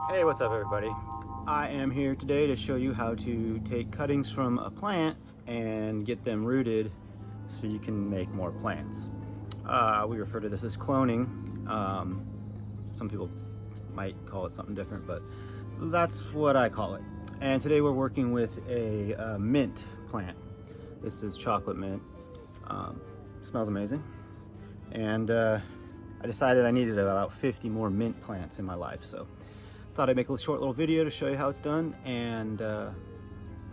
Hey, what's up everybody? I am here today to show you how to take cuttings from a plant and get them rooted so you can make more plants. We refer to this as cloning. Some people might call it something different, but that's what I call it. And today we're working with a mint plant. This is chocolate mint. Smells amazing. And I decided I needed about 50 more mint plants in my life, so thought I'd make a short little video to show you how it's done, and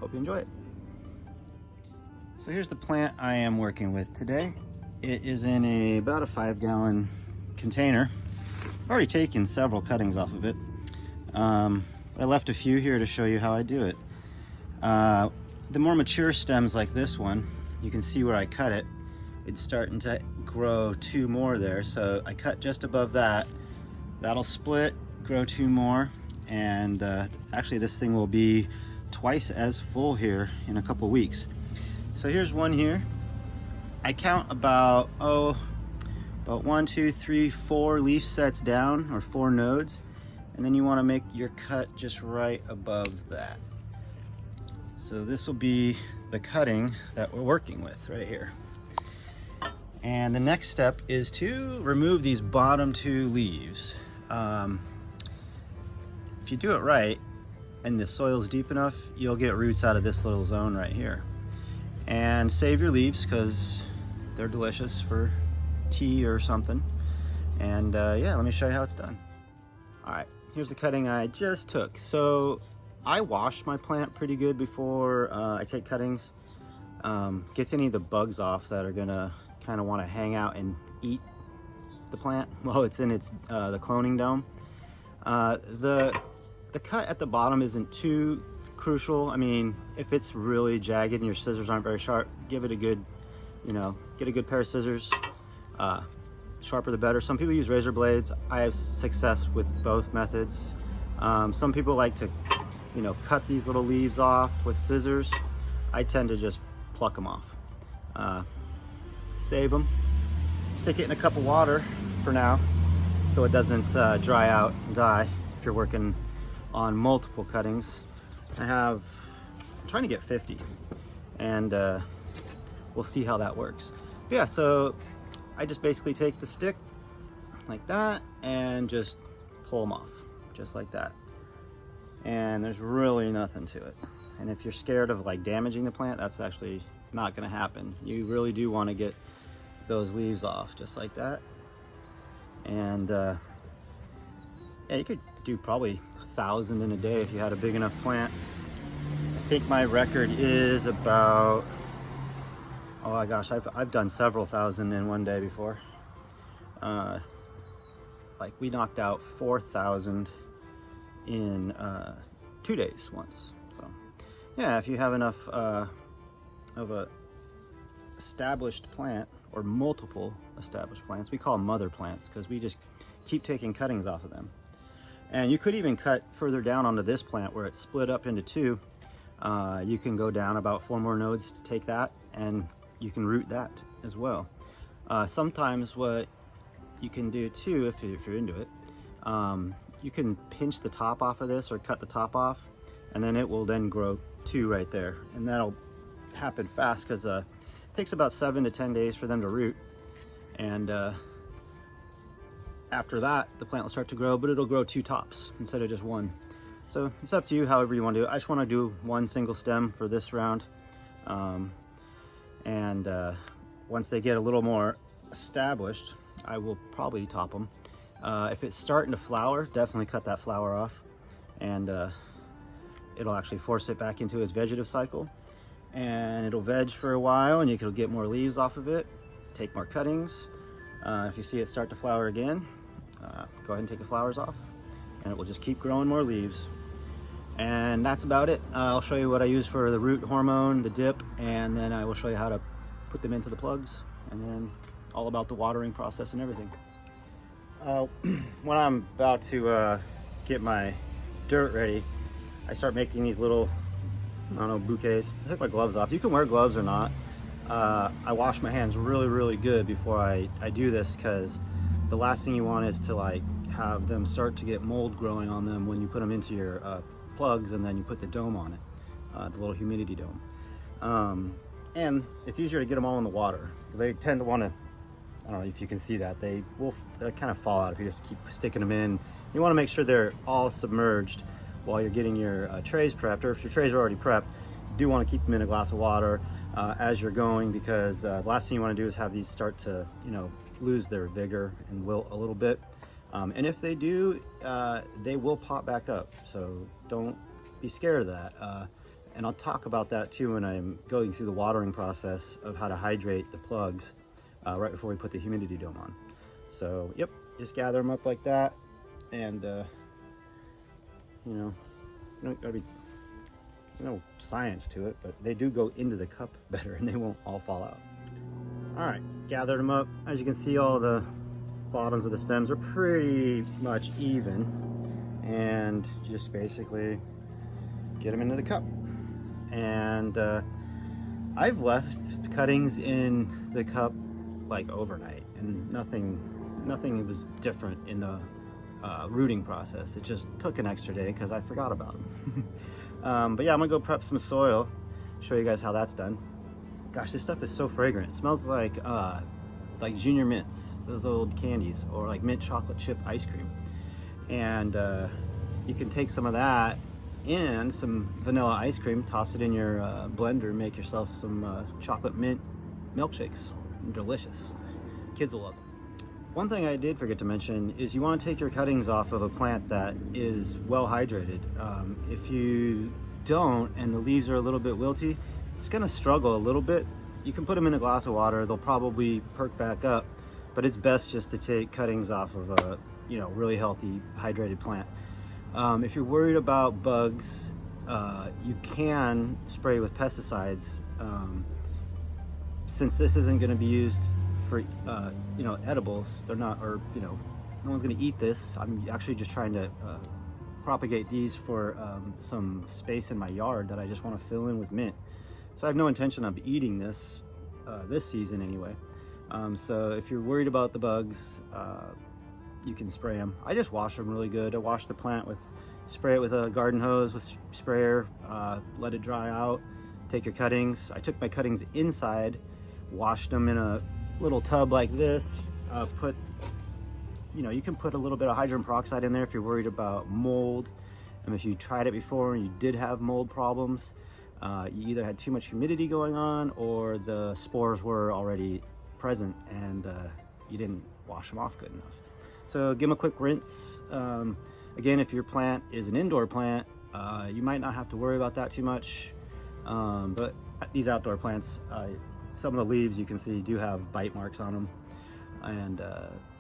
hope you enjoy it. So here's the plant I am working with today. It is in about a 5-gallon container. I've already taken several cuttings off of it. I left a few here to show you how I do it. The more mature stems like this one, you can see where I cut it. It's starting to grow 2 more there, so I cut just above that. That'll split, grow 2 more, and actually this thing will be twice as full here in a couple weeks. So here's one here. I count about 1, 2, 3, 4 leaf sets down, or 4 nodes, and then you want to make your cut just right above that. So this will be the cutting that we're working with right here. And the next step is to remove these bottom 2 leaves. If you do it right and the soil's deep enough, you'll get roots out of this little zone right here. And save your leaves because they're delicious for tea or something. And yeah, let me show you how it's done. All right, here's the cutting I just took. So I wash my plant pretty good before I take cuttings. Gets any of the bugs off that are gonna kind of want to hang out and eat the plant while it's in the cloning dome. The cut at the bottom isn't too crucial. I mean, if it's really jagged and your scissors aren't very sharp, give it a good, get a good pair of scissors. Sharper the better. Some people use razor blades. I have success with both methods. Some people like to, cut these little leaves off with scissors. I tend to just pluck them off. Save them. Stick it in a cup of water for now so it doesn't dry out and die if you're working on multiple cuttings. I'm trying to get 50, and we'll see how that works. But yeah, so I just basically take the stick like that and just pull them off just like that, and there's really nothing to it. And if you're scared of like damaging the plant, that's actually not going to happen. You really do want to get those leaves off just like that. And yeah, you could do probably 1,000 in a day if you had a big enough plant. I think my record is about, oh my gosh, I've done several thousand in one day before. Like we knocked out 4,000 in 2 days once. So yeah, if you have enough of a established plant, or multiple established plants, we call them mother plants because we just keep taking cuttings off of them. And you could even cut further down onto this plant where it's split up into 2. You can go down about 4 more nodes to take that, and you can root that as well. Sometimes what you can do too, if you're into it, you can pinch the top off of this or cut the top off, and then it will then grow 2 right there. And that'll happen fast because it takes about 7 to 10 days for them to root. And after that, the plant will start to grow, but it'll grow 2 tops instead of just 1. So it's up to you, however you want to do it. I just want to do 1 single stem for this round. Once they get a little more established, I will probably top them. If it's starting to flower, definitely cut that flower off, and it'll actually force it back into its vegetative cycle. And it'll veg for a while, and you can get more leaves off of it, take more cuttings. If you see it start to flower again, go ahead and take the flowers off, and it will just keep growing more leaves. And that's about it. I'll show you what I use for the root hormone, the dip, and then I will show you how to put them into the plugs, and then all about the watering process and everything. When I'm about to get my dirt ready, I start making these little, I don't know, bouquets. I take my gloves off. You can wear gloves or not. I wash my hands really good before I do this, because the last thing you want is to like have them start to get mold growing on them when you put them into your plugs, and then you put the dome on it, the little humidity dome. And it's easier to get them all in the water. They tend to want to, I don't know if you can see that, they kind of fall out if you just keep sticking them in. You want to make sure they're all submerged while you're getting your trays prepped, or if your trays are already prepped, you do want to keep them in a glass of water as you're going, because the last thing you want to do is have these start to, lose their vigor and wilt a little bit. And if they do, they will pop back up. So don't be scared of that. And I'll talk about that too when I'm going through the watering process of how to hydrate the plugs right before we put the humidity dome on. So, yep, just gather them up like that. And, gotta be no science to it, but they do go into the cup better and they won't all fall out. All right, gathered them up. As you can see, all the bottoms of the stems are pretty much even, and just basically get them into the cup. And I've left cuttings in the cup like overnight, and nothing was different in the rooting process. It just took an extra day because I forgot about them. But yeah, I'm gonna go prep some soil, show you guys how that's done. Gosh, this stuff is so fragrant. It smells like Junior Mints, those old candies, or like mint chocolate chip ice cream. And you can take some of that and some vanilla ice cream, toss it in your blender, make yourself some chocolate mint milkshakes. They're delicious. Kids will love them. One thing I did forget to mention is you want to take your cuttings off of a plant that is well hydrated. If you don't and the leaves are a little bit wilty, it's going to struggle a little bit. You can put them in a glass of water, they'll probably perk back up, but it's best just to take cuttings off of a really healthy hydrated plant. If you're worried about bugs, you can spray with pesticides. Since this isn't going to be used for edibles, they're not, or no one's going to eat this. I'm actually just trying to propagate these for some space in my yard that I just want to fill in with mint. So I have no intention of eating this this season anyway. So if you're worried about the bugs, you can spray them. I just wash them really good. I wash the plant spray it with a garden hose with sprayer, let it dry out, take your cuttings. I took my cuttings inside, washed them in a little tub like this. You can put a little bit of hydrogen peroxide in there if you're worried about mold. And if you tried it before and you did have mold problems, you either had too much humidity going on or the spores were already present and you didn't wash them off good enough. So give them a quick rinse. Again, if your plant is an indoor plant, you might not have to worry about that too much. But these outdoor plants, some of the leaves you can see do have bite marks on them. And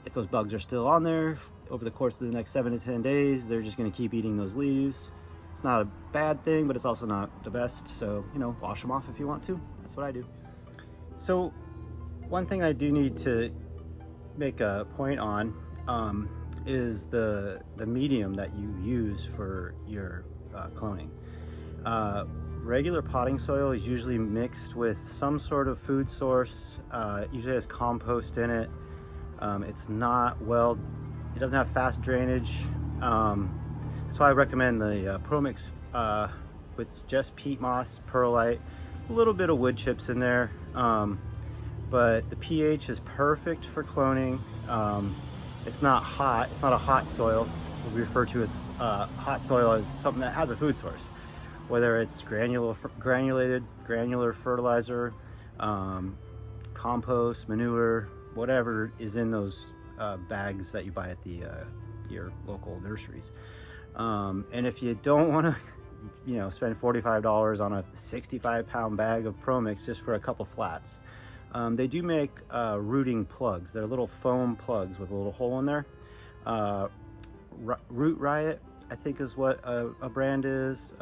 if those bugs are still on there over the course of the next 7 to 10 days, they're just gonna keep eating those leaves. It's not a bad thing, but it's also not the best. So, wash them off if you want to. That's what I do. So one thing I do need to make a point on is the medium that you use for your cloning. Regular potting soil is usually mixed with some sort of food source. It usually has compost in it. It doesn't have fast drainage. That's why I recommend the ProMix with just peat moss, perlite, a little bit of wood chips in there. But the pH is perfect for cloning. It's not hot. It's not a hot soil. What we refer to as hot soil is something that has a food source, whether it's granular fertilizer, compost, manure, whatever is in those bags that you buy at your local nurseries. And if you don't want to, spend $45 on a 65-pound bag of ProMix just for a couple flats, they do make rooting plugs. They're little foam plugs with a little hole in there. Root Riot, I think, is what a brand is.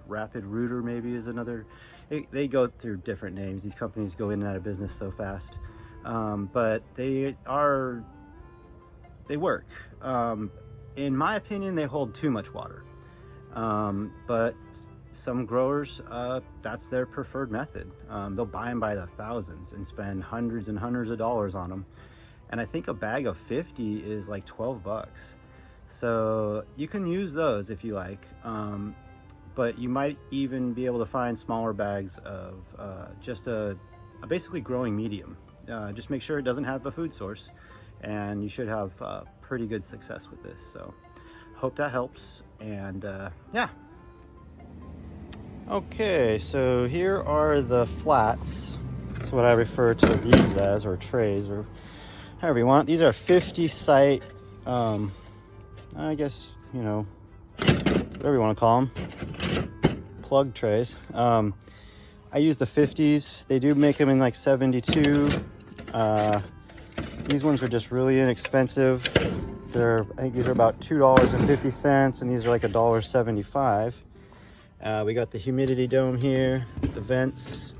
Rapid Rooter maybe is another. They go through different names. These companies go in and out of business so fast. But they work. In my opinion, they hold too much water. But some growers, that's their preferred method. They'll buy them by the thousands and spend hundreds and hundreds of dollars on them. And I think a bag of 50 is like $12. So you can use those if you like, but you might even be able to find smaller bags of just a basically growing medium. Just make sure it doesn't have a food source, and you should have pretty good success with this. So hope that helps, and yeah. Okay, so here are the flats. That's what I refer to these as, or trays, or however you want. These are 50 site, I guess, you know, whatever you want to call them, plug trays. I use the 50s. They do make them in like 72. These ones are just really inexpensive. I think these are about $2.50, and these are like $1.75. We got the humidity dome here, the vents.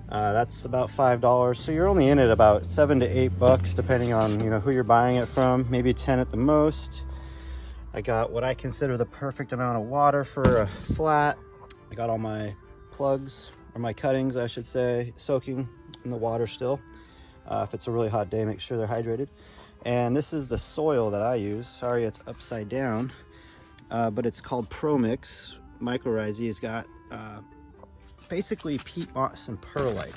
That's about $5. So you're only in it about $7 to $8, depending on, you know, who you're buying it from. Maybe 10 at the most. I got what I consider the perfect amount of water for a flat. I got all my plugs, or my cuttings, I should say, soaking in the water still. If it's a really hot day, make sure they're hydrated. And this is the soil that I use. Sorry, it's upside down, but it's called ProMix. Mycorrhizae has got basically peat moss and perlite.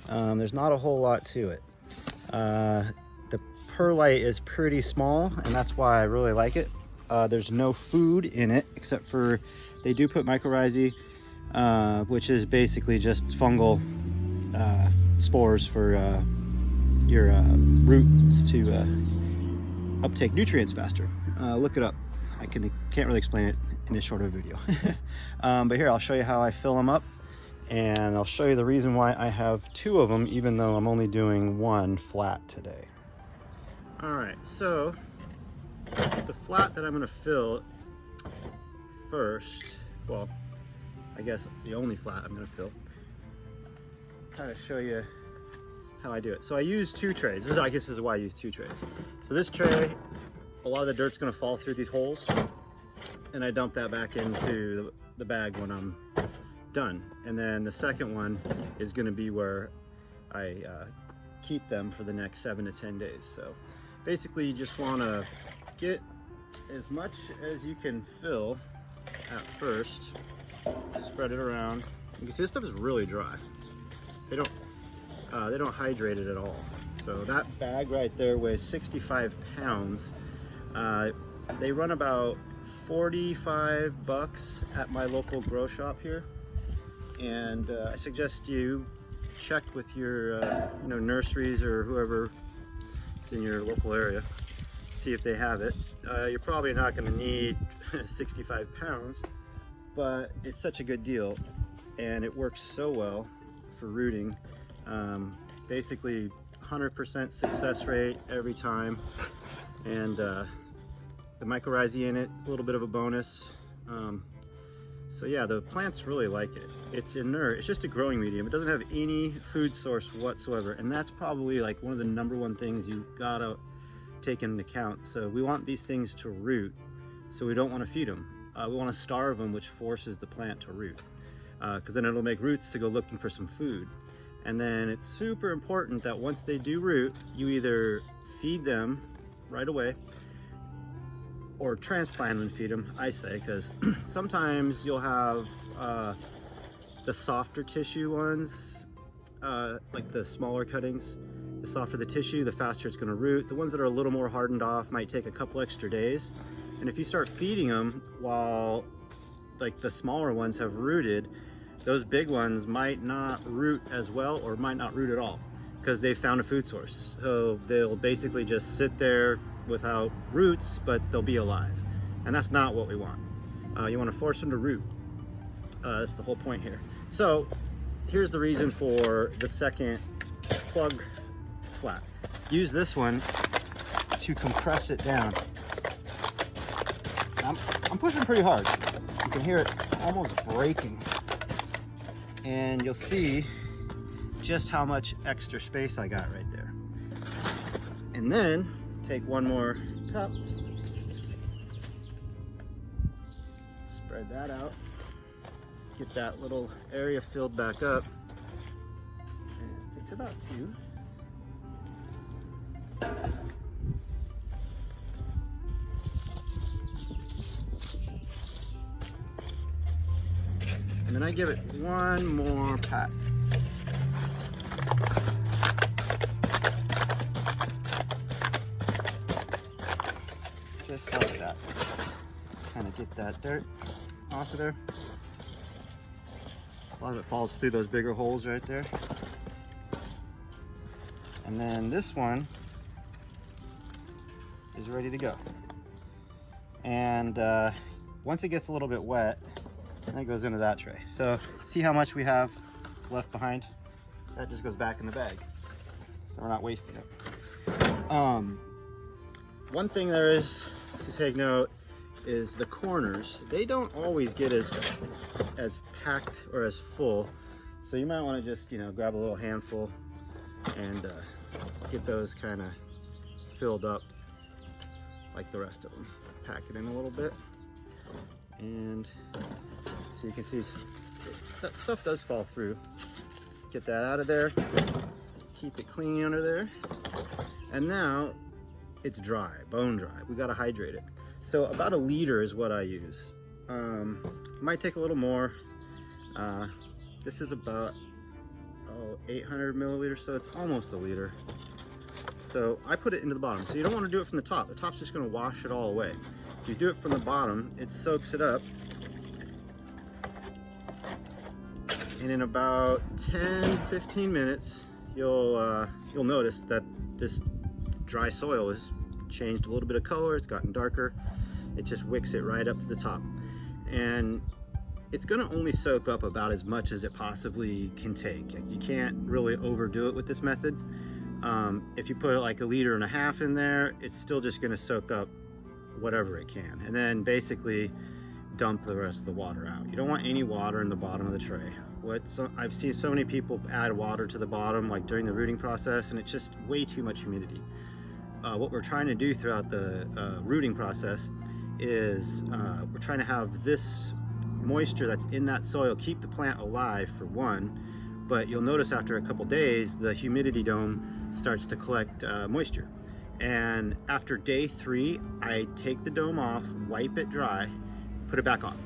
There's not a whole lot to it. The perlite is pretty small, and that's why I really like it. There's no food in it, except for they do put mycorrhizae, which is basically just fungal spores for your roots to uptake nutrients faster. Look it up. I can't really explain it in this short of a video. But here, I'll show you how I fill them up, and I'll show you the reason why I have 2 of them, even though I'm only doing 1 flat today. All right, so the flat that I'm gonna fill first, well, I guess the only flat I'm gonna fill, kind of show you how I do it. So I use 2 trays. I guess this is why I use 2 trays. So this tray, a lot of the dirt's gonna fall through these holes, and I dump that back into the bag when I'm done. And then the second one is gonna be where I keep them for the next 7 to 10 days. So basically you just wanna get as much as you can fill at first, spread it around. You can see this stuff is really dry. They don't hydrate it at all. So that bag right there weighs 65 pounds. They run about $45 at my local grow shop here. And I suggest you check with your you know, nurseries or whoever is in your local area, see if they have it. You're probably not gonna need 65 pounds, but it's such a good deal, and it works so well for rooting. Basically 100% success rate every time, and the mycorrhizae in it, a little bit of a bonus. So yeah, the plants really like it. It's inert, it's just a growing medium. It doesn't have any food source whatsoever, and that's probably like one of the #1 things you gotta take into account. So we want these things to root, so we don't want to feed them. We want to starve them, which forces the plant to root, because then it'll make roots to go looking for some food. And then it's super important that once they do root, you either feed them right away or transplant them and feed them, I say, because sometimes you'll have the softer tissue ones, like the smaller cuttings. The softer the tissue, the faster it's gonna root. The ones that are a little more hardened off might take a couple extra days. And if you start feeding them while like the smaller ones have rooted, those big ones might not root as well, or might not root at all, because they found a food source. So they'll basically just sit there without roots, but they'll be alive. And that's not what we want. You want to force them to root. That's the whole point here. So here's the reason for the second plug flat. Use this one to compress it down. I'm pushing pretty hard. You can hear it almost breaking. And you'll see just how much extra space I got right there. And then take one more cup, spread that out, get that little area filled back up. And it takes about 2. And then I give it one more pat. Just like that. Kind of get that dirt off of there. A lot of it falls through those bigger holes right there. And then this one is ready to go. And once it gets a little bit wet, then it goes into that tray. So see how much we have left behind? That just goes back in the bag. So we're not wasting it. One thing there is to take note is the corners. They don't always get as packed or as full. So you might want to just, grab a little handful and get those kind of filled up like the rest of them. Pack it in a little bit. And so you can see that stuff does fall through. Get that out of there. Keep it clean under there. And now it's dry, bone dry. We gotta hydrate it. So about 1 liter is what I use. Might take a little more. This is about 800 milliliters, so it's almost 1 liter. So I put it into the bottom. So you don't want to do it from the top. The top's just going to wash it all away. If you do it from the bottom, it soaks it up. And in about 10-15 minutes, you'll notice that this dry soil has changed a little bit of color. It's gotten darker. It just wicks it right up to the top. And it's going to only soak up about as much as it possibly can take. Like, you can't really overdo it with this method. If you put like 1.5 liters in there, it's still just going to soak up whatever it can, and then basically dump the rest of the water out. You don't want any water in the bottom of the tray. I've seen so many people add water to the bottom like during the rooting process, and it's just way too much humidity. What we're trying to do throughout the rooting process is we're trying to have this moisture that's in that soil keep the plant alive, for one, but you'll notice after a couple days the humidity dome starts to collect moisture. And after day 3, I take the dome off, wipe it dry, put it back on.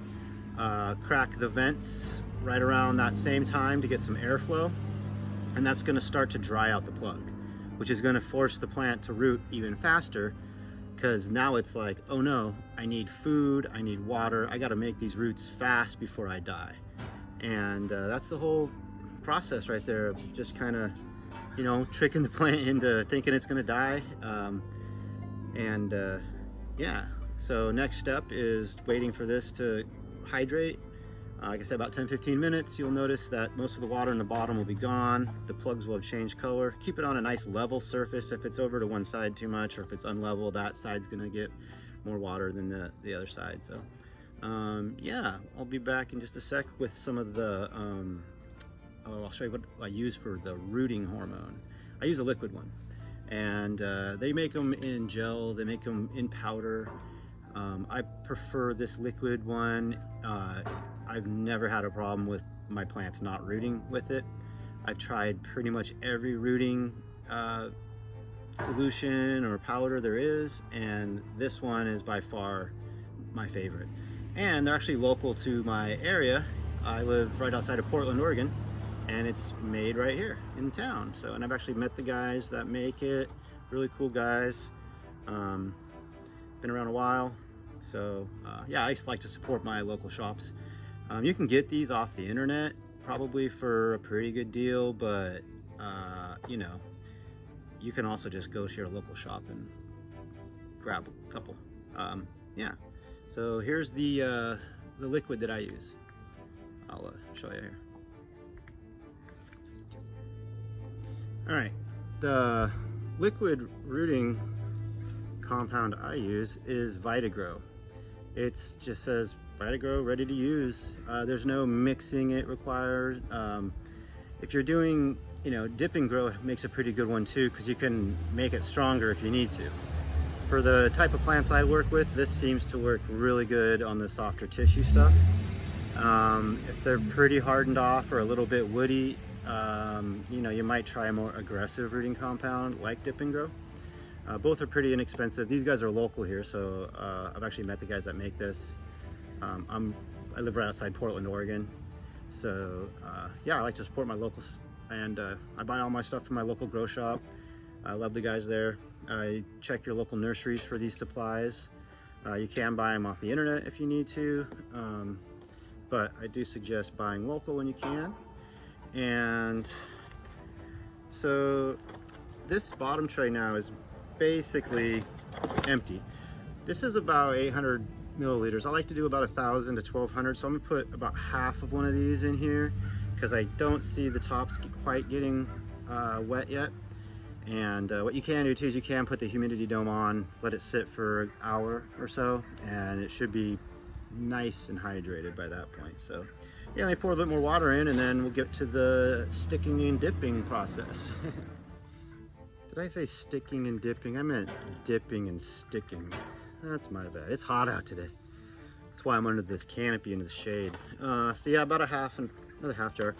Crack the vents right around that same time to get some airflow, and that's going to start to dry out the plug, which is going to force the plant to root even faster, because now it's like, oh no, I need food, I need water, I got to make these roots fast before I die. And that's the whole process right there, of just kind of, tricking the plant into thinking it's going to die. Yeah, so next step is waiting for this to hydrate. Like I said, about 10-15 minutes, you'll notice that most of the water in the bottom will be gone. The plugs will have changed color. Keep it on a nice level surface. If it's over to one side too much, or if it's unlevel, that side's gonna get more water than the other side. So yeah, I'll be back in just a sec with some of the, I'll show you what I use for the rooting hormone. I use a liquid one, and they make them in gel, they make them in powder. I prefer this liquid one. I've never had a problem with my plants not rooting with it. I've tried pretty much every rooting solution or powder there is, and this one is by far my favorite. And they're actually local to my area. I live right outside of Portland, Oregon, and it's made right here in town. So, and I've actually met the guys that make it. Really cool guys. Been around a while. So yeah, I just like to support my local shops. You can get these off the internet probably for a pretty good deal, but you can also just go to your local shop and grab a couple. Yeah, so here's the liquid that I use. I'll show you here. All right, the liquid rooting compound I use is Vitagrow. It just says Vitagrow, ready to use. There's no mixing it required. If you're doing, dip and grow makes a pretty good one too, because you can make it stronger if you need to. For the type of plants I work with, this seems to work really good on the softer tissue stuff. If they're pretty hardened off or a little bit woody, you might try a more aggressive rooting compound like Dip and Grow. Both are pretty inexpensive. These guys are local here, so I've actually met the guys that make this. I live right outside Portland, Oregon. So yeah, I like to support my locals, and I buy all my stuff from my local grow shop. I love the guys there. I check your local nurseries for these supplies. You can buy them off the internet if you need to, but I do suggest buying local when you can. And so this bottom tray now is basically empty. This is about 800 milliliters. I like to do about 1,000 to 1,200, so I'm gonna put about half of one of these in here because I don't see the tops quite getting wet yet. And what you can do too is you can put the humidity dome on, let it sit for an hour or so, and it should be nice and hydrated by that point. So yeah, let me pour a bit more water in, and then we'll get to the sticking and dipping process. Did I say sticking and dipping? I meant dipping and sticking. That's my bad. It's hot out today. That's why I'm under this canopy in the shade. So yeah, about another half jar.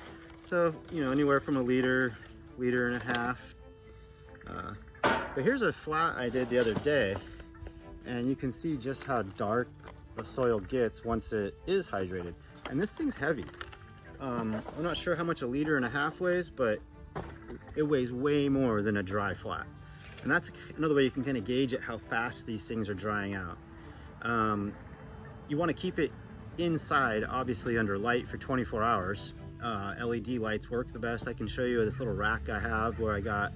So, you know, anywhere from a liter, liter and a half. But here's a flat I did the other day, and you can see just how dark the soil gets once it is hydrated. And this thing's heavy. I'm not sure how much a liter and a half weighs, but it weighs way more than a dry flat. And that's another way you can kind of gauge it, how fast these things are drying out. You want to keep it inside, obviously under light, for 24 hours. LED lights work the best. I can show you this little rack I have where I got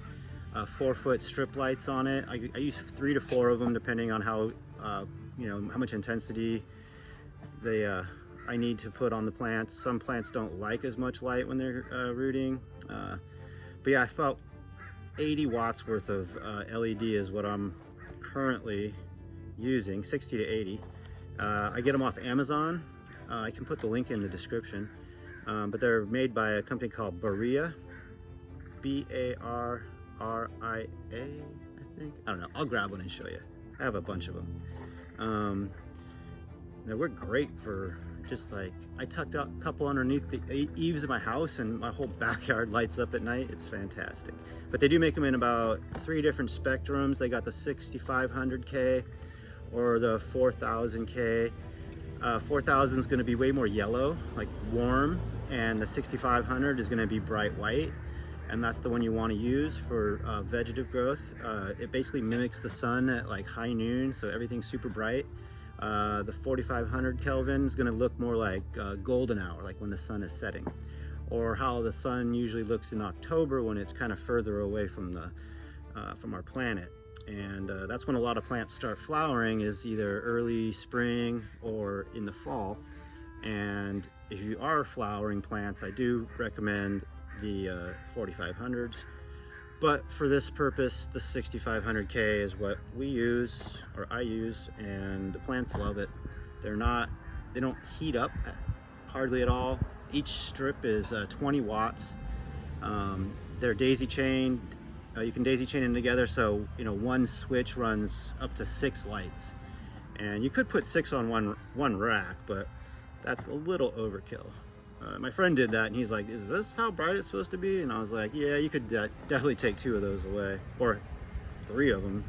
4-foot strip lights on it. I use 3 to 4 of them depending on how you know, how much intensity I need to put on the plants. Some plants don't like as much light when they're rooting, but yeah, I felt 80 watts worth of LED is what I'm currently using, 60 to 80. I get them off Amazon. I can put the link in the description, but they're made by a company called Barria, B-A-R-R-I-A, I think. I don't know, I'll grab one and show you. I have a bunch of them. They work great for just like, I tucked out a couple underneath the eaves of my house and my whole backyard lights up at night. It's fantastic. But they do make them in about 3 different spectrums. They got the 6500K or the 4000K. 4000 is going to be way more yellow, like warm, and the 6500 is going to be bright white. And that's the one you want to use for vegetative growth. It basically mimics the sun at like high noon, so everything's super bright. The 4500 Kelvin is going to look more like golden hour, like when the sun is setting, or how the sun usually looks in October when it's kind of further away from our planet. And that's when a lot of plants start flowering, is either early spring or in the fall. And if you are flowering plants, I do recommend the 4500s, but for this purpose the 6500K is what we use, or I use, and the plants love it. They don't heat up hardly at all. Each strip is 20 watts. They're daisy chained. You can daisy chain them together, so you know, one switch runs up to 6 lights, and you could put 6 on one rack, but that's a little overkill. My friend did that and he's like, is this how bright it's supposed to be? And I was like, yeah, you could definitely take 2 of those away, or 3 of them,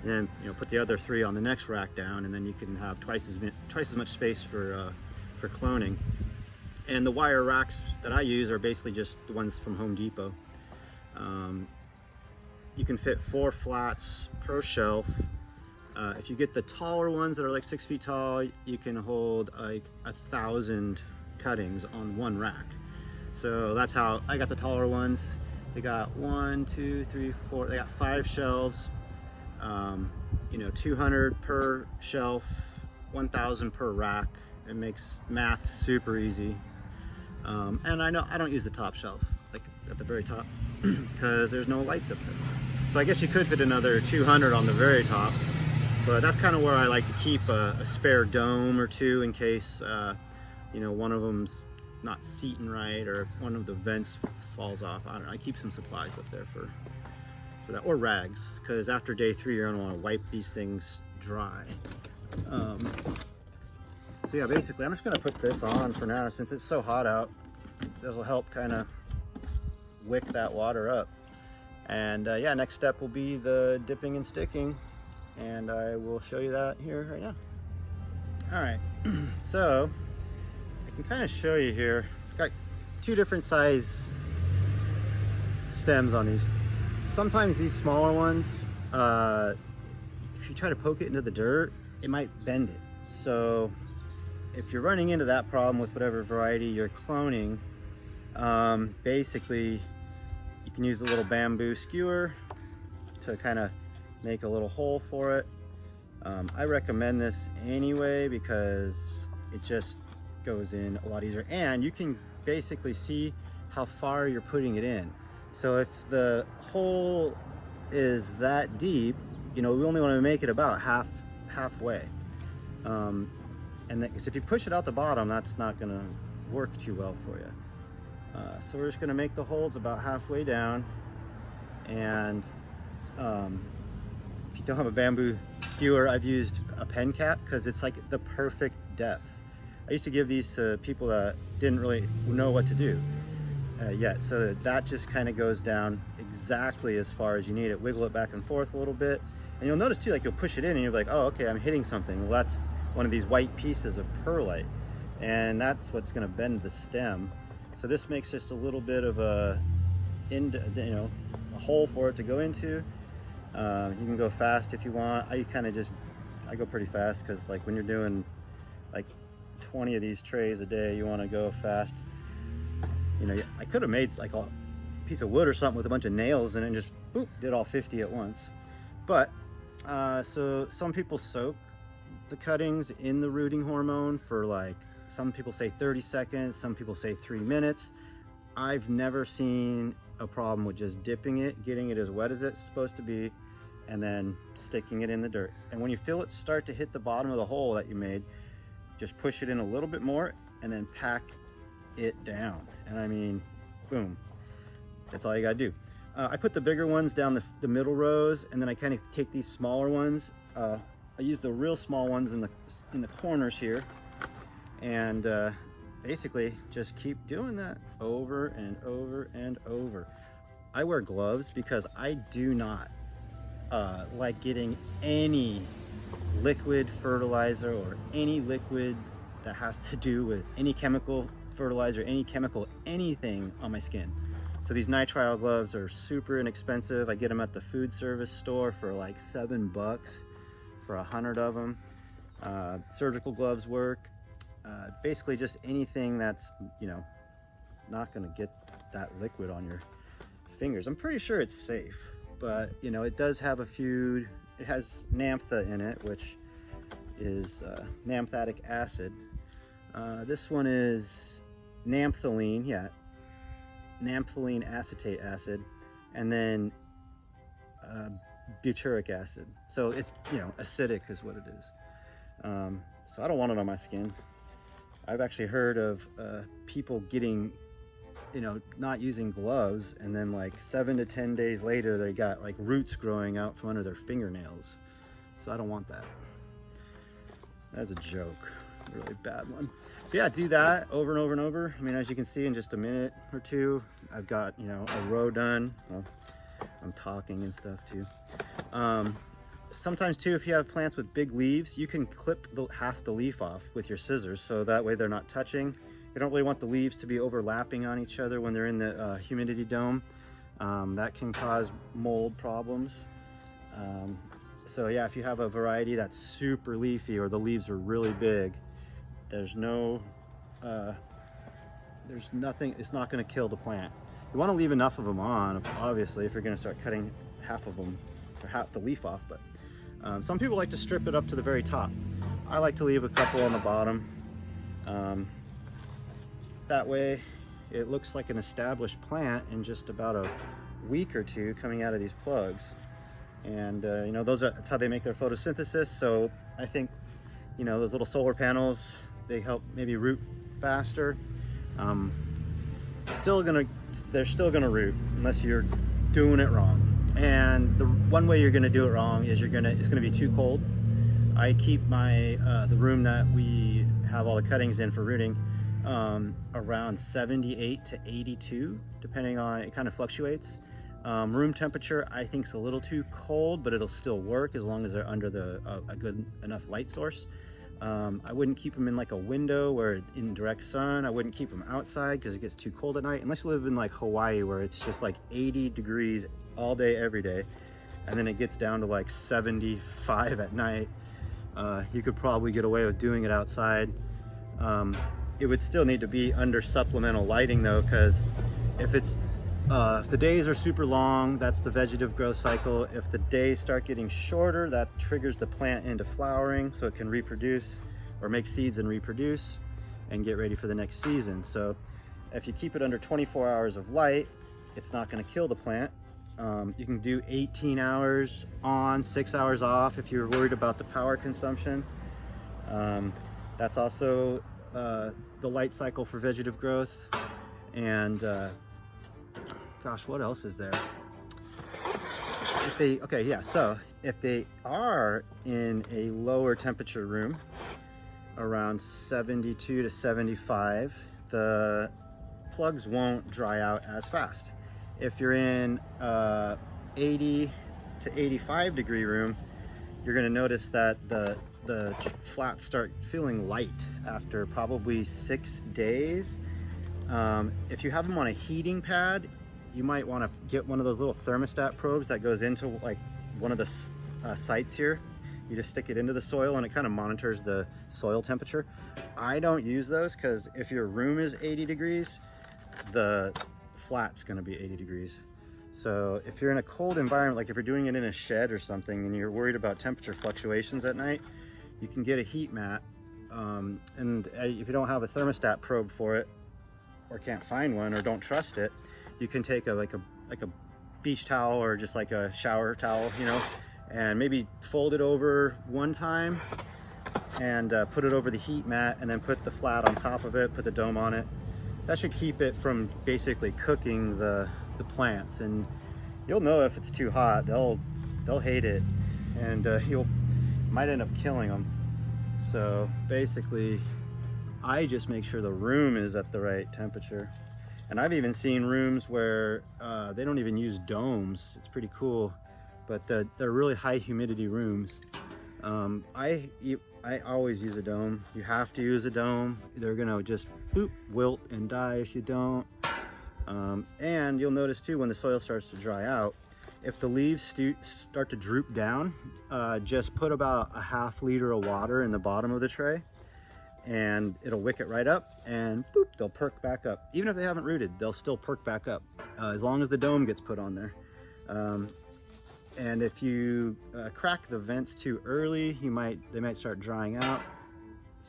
and then, you know, put the other 3 on the next rack down, and then you can have twice as much space for cloning. And the wire racks that I use are basically just the ones from Home Depot. You can fit 4 flats per shelf. If you get the taller ones that are like 6 feet tall, you can hold like 1,000 cuttings on one rack. So that's how I got the taller ones. They got 1, 2, 3, 4. They got 5 shelves. You know, 200 per shelf, 1,000 per rack. It makes math super easy. And I know I don't use the top shelf, like at the very top, because there's no lights up there. So I guess you could fit another 200 on the very top, but that's kind of where I like to keep a spare dome or 2 in case you know, one of them's not seating right, or one of the vents falls off. I don't know. I keep some supplies up there for that, or rags, because after day 3 you're gonna want to wipe these things dry. So yeah, basically I'm just gonna put this on for now since it's so hot out. That'll help kind of wick that water up. And yeah, next step will be the dipping and sticking, and I will show you that here right now. All right, so I can kind of show you here got two different size stems on these. Sometimes these smaller ones, if you try to poke it into the dirt, it might bend it. So if you're running into that problem with whatever variety you're cloning, basically you can use a little bamboo skewer to kind of make a little hole for it. I recommend this anyway because it just goes in a lot easier, and you can basically see how far you're putting it in. So if the hole is that deep, you know, we only want to make it about halfway. And because if you push it out the bottom, that's not going to work too well for you. So we're just going to make the holes about halfway down. And if you don't have a bamboo skewer, I've used a pen cap because it's like the perfect depth. I used to give these to people that didn't really know what to do yet. So that just kind of goes down exactly as far as you need it. Wiggle it back and forth a little bit. And you'll notice too, like you'll push it in and you'll be like, oh, okay, I'm hitting something. Well, that's one of these white pieces of perlite. And that's what's gonna bend the stem. So this makes just a little bit of a hole for it to go into. You can go fast if you want. I go pretty fast because like when you're doing like 20 of these trays a day, you want to go fast. You know, I could have made like a piece of wood or something with a bunch of nails and then just boop, did all 50 at once. But so some people soak the cuttings in the rooting hormone for like, some people say 30 seconds, some people say 3 minutes. I've never seen a problem with just dipping it, getting it as wet as it's supposed to be, and then sticking it in the dirt. And when you feel it start to hit the bottom of the hole that you made, just push it in a little bit more and then pack it down. And I mean, boom, that's all you gotta do. I put the bigger ones down the middle rows, and then I kind of take these smaller ones. I use the real small ones in the corners here, and basically just keep doing that over and over and over. I wear gloves because I do not like getting any liquid fertilizer or any liquid that has to do with any chemical fertilizer, any chemical anything on my skin. So these nitrile gloves are super inexpensive. I get them at the food service store for like $7 for 100 of them. Surgical gloves work. Basically just anything that's, you know, not gonna get that liquid on your fingers. I'm pretty sure it's safe, but you know, it does have it has naphtha in it, which is naphthatic acid. This one is naphthalene, naphthalene acetate acid, and then butyric acid. So it's, you know, acidic is what it is. So I don't want it on my skin. I've actually heard of people getting, you know, not using gloves, and then like 7 to 10 days later, they got like roots growing out from under their fingernails. So I don't want that. That's a joke, a really bad one. But yeah, do that over and over and over. I mean, as you can see in just a minute or two, I've got, you know, a row done. Well, I'm talking and stuff too. Sometimes too, if you have plants with big leaves, you can clip half the leaf off with your scissors, so that way they're not touching. You don't really want the leaves to be overlapping on each other when they're in the humidity dome. That can cause mold problems. So yeah, if you have a variety that's super leafy or the leaves are really big, there's nothing, it's not going to kill the plant. You want to leave enough of them on, obviously, if you're going to start cutting half of them or half the leaf off, but some people like to strip it up to the very top. I like to leave a couple on the bottom. That way it looks like an established plant in just about a week or two coming out of these plugs. And you know, that's how they make their photosynthesis. So I think, you know, those little solar panels, they help maybe root faster. They're still gonna root unless you're doing it wrong. And the one way you're gonna do it wrong is it's gonna be too cold. I keep my the room that we have all the cuttings in for rooting around 78 to 82, depending on, it kind of fluctuates. Room temperature I think is a little too cold, but it'll still work as long as they're under a good enough light source. I wouldn't keep them in like a window where in direct sun. I wouldn't keep them outside because it gets too cold at night, unless you live in like Hawaii where it's just like 80 degrees all day, every day. And then it gets down to like 75 at night. You could probably get away with doing it outside. It would still need to be under supplemental lighting though, because if the days are super long, that's the vegetative growth cycle. If the days start getting shorter, that triggers the plant into flowering so it can reproduce or make seeds and reproduce and get ready for the next season. So if you keep it under 24 hours of light, it's not going to kill the plant. You can do 18 hours on, 6 hours off if you're worried about the power consumption. That's also the light cycle for vegetative growth. And gosh, what else is there? So if they are in a lower temperature room, around 72 to 75, the plugs won't dry out as fast. If you're in 80 to 85 degree room, you're gonna notice that the flats start feeling light after probably 6 days. If you have them on a heating pad, you might want to get one of those little thermostat probes that goes into like one of the sites here. You just stick it into the soil and it kind of monitors the soil temperature. I don't use those because if your room is 80 degrees, the flat's going to be 80 degrees. So if you're in a cold environment, like if you're doing it in a shed or something and you're worried about temperature fluctuations at night, you can get a heat mat. And if you don't have a thermostat probe for it, or can't find one, or don't trust it, you can take a beach towel or just like a shower towel, you know, and maybe fold it over one time and put it over the heat mat, and then put the flat on top of it, put the dome on it. That should keep it from basically cooking the plants. And you'll know if it's too hot. They'll hate it, and you might end up killing them. So basically, I just make sure the room is at the right temperature. And I've even seen rooms where they don't even use domes. It's pretty cool, but they're really high humidity rooms. I always use a dome. You have to use a dome. They're gonna just boop, wilt and die if you don't. And you'll notice too, when the soil starts to dry out, if the leaves start to droop down, just put about a ½ liter of water in the bottom of the tray, and it'll wick it right up, and boop, they'll perk back up. Even if they haven't rooted, they'll still perk back up, as long as the dome gets put on there. And if you crack the vents too early, they might start drying out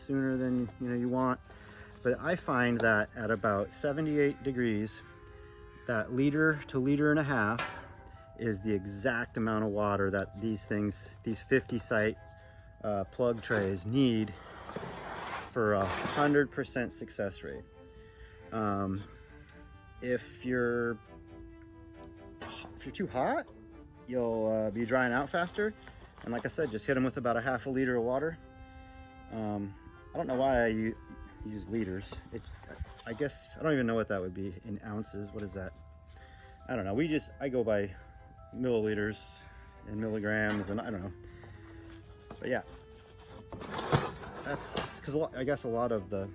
sooner than you want. But I find that at about 78 degrees, that liter to liter and a half is the exact amount of water that these 50 site plug trays need for 100% success rate. If you're too hot, you'll be drying out faster. And like I said, just hit them with about a ½ liter of water. I don't know why I use liters. I guess I don't even know what that would be in ounces. What is that? I don't know. I go by milliliters and milligrams, and I don't know. But yeah, that's because I guess a lot of the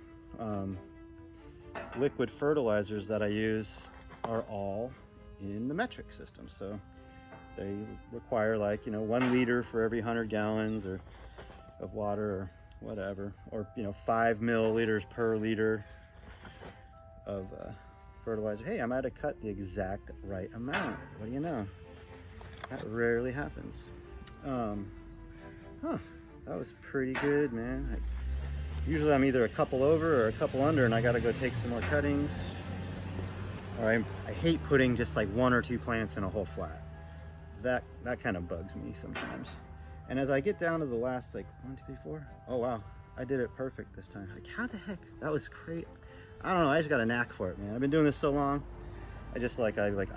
liquid fertilizers that I use are all in the metric system. So they require 1 liter for every 100 gallons of water or whatever, or 5 milliliters per liter of fertilizer. Hey, I might have cut the exact right amount. What do you know? That rarely happens. That was pretty good, man. Usually I'm either a couple over or a couple under, and I gotta go take some more cuttings. Or I hate putting just 1 or 2 plants in a whole flat. That kind of bugs me sometimes. And as I get down to the last 1, 2, 3, 4, oh wow, I did it perfect this time. How the heck? That was great. I don't know, I just got a knack for it, man. I've been doing this so long. I just I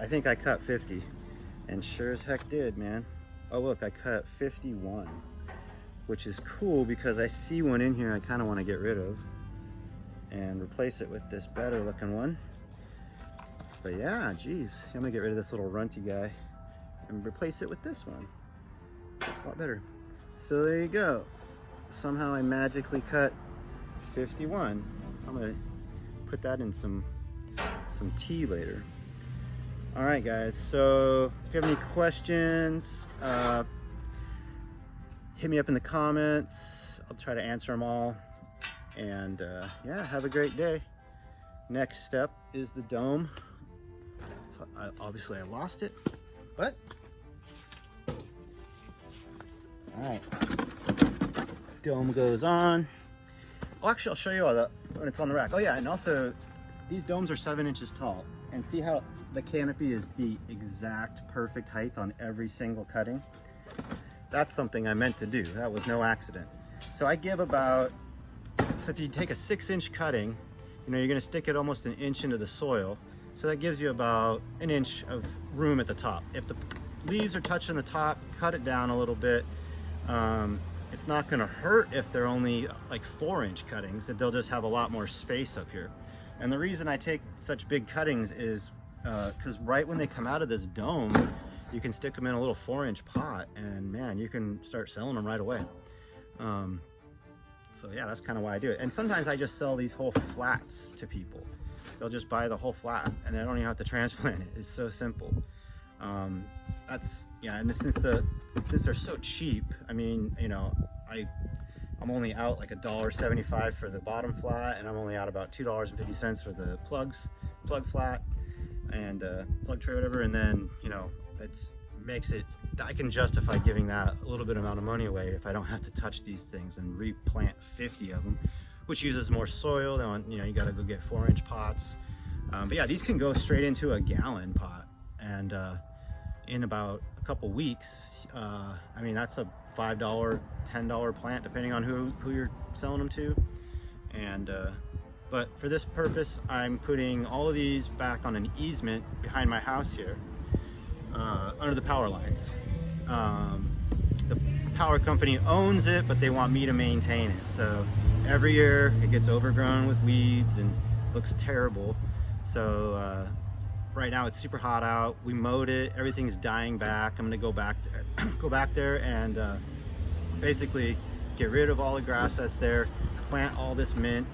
think I cut 50, and sure as heck did, man. Oh look, I cut 51, which is cool because I see one in here I kind of want to get rid of and replace it with this better looking one. But yeah, geez, I'm gonna get rid of this little runty guy and replace it with this one. Looks a lot better. So there you go. somehow I magically cut 51. I'm gonna put that in some tea later. All right, guys, so if you have any questions, hit me up in the comments. I'll try to answer them all. And yeah, have a great day. Next step is the dome. Obviously I lost it, but all right, dome goes on. Oh, actually I'll show you all that when it's on the rack. Oh yeah, and also these domes are 7 inches tall, and see how the canopy is the exact perfect height on every single cutting. That's something I meant to do. That was no accident. So I give about, so if you take a 6-inch cutting, you know, you're gonna stick it almost an inch into the soil. So that gives you about an inch of room at the top. If the leaves are touching the top, cut it down a little bit. It's not gonna hurt if they're only like 4-inch cuttings, that they'll just have a lot more space up here. And the reason I take such big cuttings is because right when they come out of this dome, you can stick them in a little 4-inch pot, and man, you can start selling them right away. So yeah, that's kind of why I do it. And sometimes I just sell these whole flats to people. They'll just buy the whole flat and they don't even have to transplant it. It's so simple. That's, yeah, and since they're so cheap, I mean, you know, I'm only out like $1.75 for the bottom flat, and I'm only out about $2.50 for the plug flat and plug tray, whatever. And then, you know, makes it, I can justify giving that a little bit amount of money away if I don't have to touch these things and replant 50 of them, which uses more soil. Then, you know, you got to go get 4-inch pots. But yeah, these can go straight into a gallon pot, and in about a couple weeks, I mean, that's a $5, $10 plant, depending on who you're selling them to. And but for this purpose, I'm putting all of these back on an easement behind my house here, under the power lines. The power company owns it, but they want me to maintain it. So every year it gets overgrown with weeds and looks terrible. So right now it's super hot out. We mowed it, everything's dying back. I'm gonna go back there and basically get rid of all the grass that's there, plant all this mint,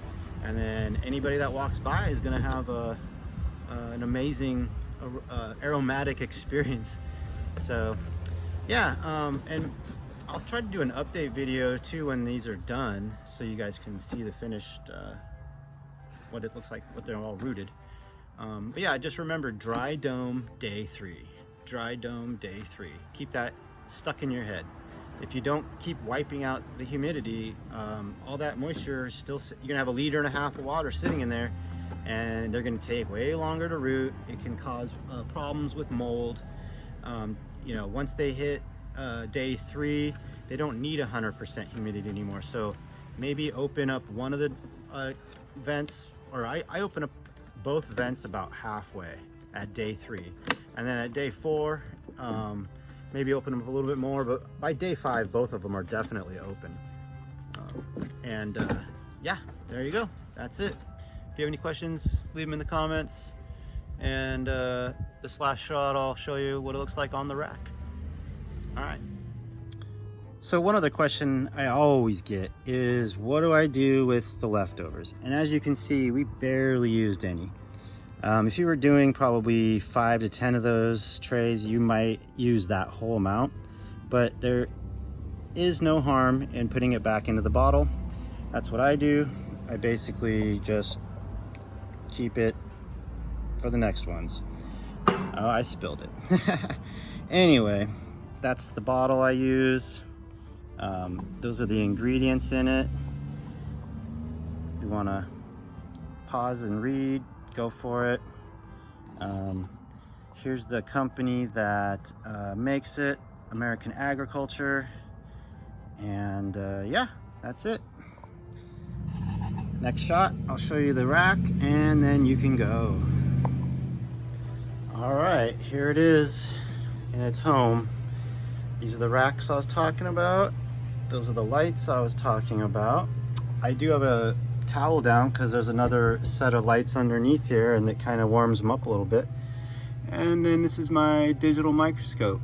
and then anybody that walks by is gonna have an amazing aromatic experience. So yeah, and I'll try to do an update video too when these are done, so you guys can see the finished, what it looks like, what they're all rooted. But yeah, just remember dry dome day 3. Dry dome day 3. Keep that stuck in your head. If you don't keep wiping out the humidity, all that moisture is still, you're gonna have 1.5 liters of water sitting in there, and they're gonna take way longer to root. It can cause problems with mold. You know, once they hit day 3, they don't need 100% humidity anymore. So maybe open up one of the vents, or I open up both vents about halfway at day 3. And then at day 4, maybe open them up a little bit more, but by day 5, both of them are definitely open. Yeah, there you go. That's it. If you have any questions, leave them in the comments. And this last shot, I'll show you what it looks like on the rack. All right. So one other question I always get is, what do I do with the leftovers? And as you can see, we barely used any. If you were doing probably 5 to 10 of those trays, you might use that whole amount, but there is no harm in putting it back into the bottle. That's what I do. I basically just keep it for the next ones. Oh, I spilled it. Anyway, that's the bottle I use. Those are the ingredients in it. If you want to pause and read, go for it. Here's the company that makes it, American Agriculture. And yeah, that's it. Next shot, I'll show you the rack, and then you can go. All right, here it is in its home. These are the racks I was talking about. Those are the lights I was talking about. I do have a towel down because there's another set of lights underneath here, and it kind of warms them up a little bit. And then this is my digital microscope.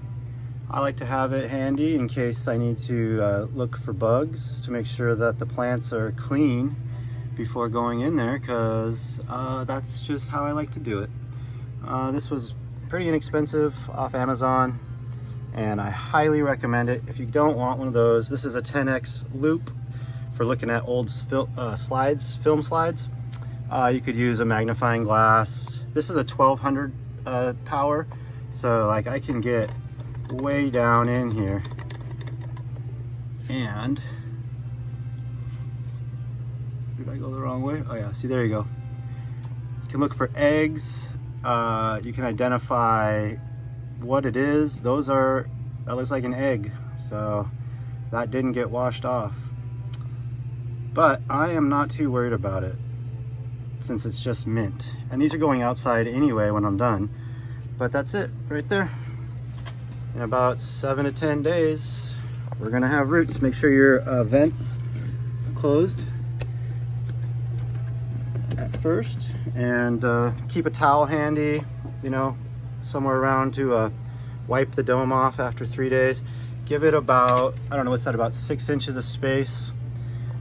I like to have it handy in case I need to look for bugs to make sure that the plants are clean before going in there, because that's just how I like to do it. This was pretty inexpensive off Amazon, and I highly recommend it. If you don't want one of those, this is a 10x loop for looking at old film slides. You could use a magnifying glass. This is a 1200 power, so like I can get way down in here, and did I go the wrong way? Oh yeah, see, there you go. You can look for eggs. You can identify what it is. That looks like an egg, so that didn't get washed off. But I am not too worried about it since it's just mint. And these are going outside anyway when I'm done. But that's it right there. In about 7 to 10 days, we're gonna have roots. Make sure your vents are closed at first, and keep a towel handy, you know, somewhere around to wipe the dome off after 3 days. Give it about, I don't know, what's that, about 6 inches of space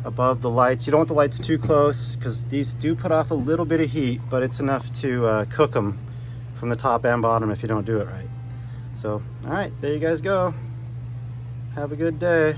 above the lights. You don't want the lights too close because these do put off a little bit of heat, but it's enough to cook them from the top and bottom if you don't do it right. So, all right, there you guys go. Have a good day.